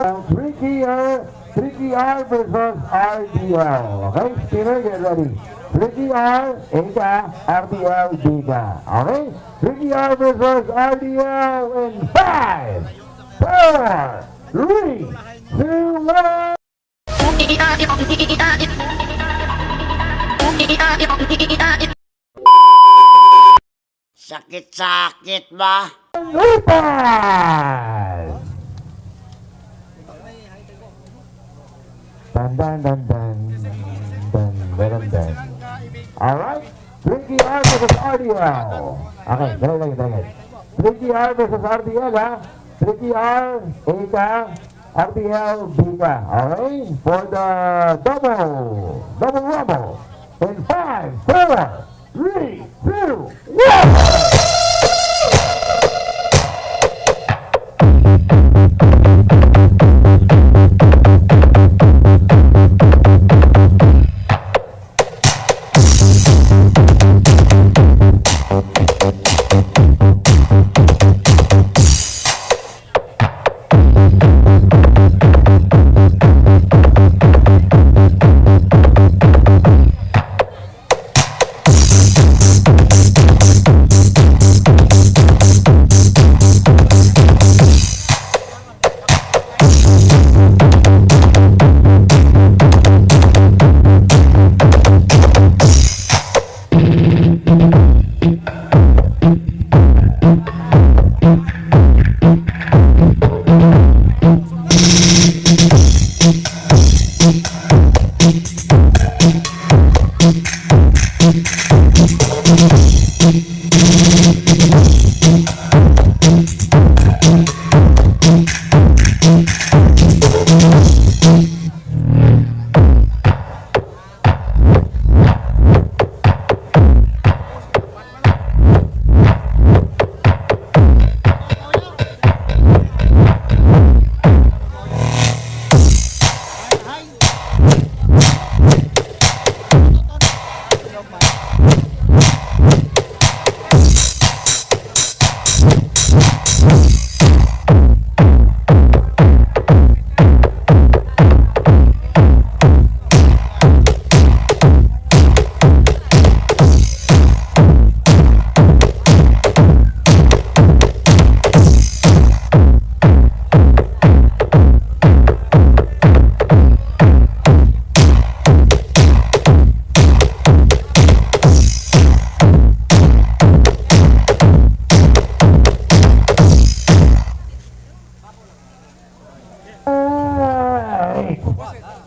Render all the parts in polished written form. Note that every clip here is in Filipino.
3R versus RDL. Okay, spinner, get ready. 3R, Eka, RDL, Biga. Okay, 3R versus RDL in 5, 4, 3, 2, 1. Sakit-sakit ba? Lupas! Dan dan dan dan dan dan dan. Alright, 3R versus RDL. Okay, dali lagi. 3R versus RDL ha. 3R, Eka, RDL, Biga. Okay, for the double rumble. In 5, 4, 3, 2, 1.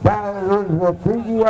That was the 3R.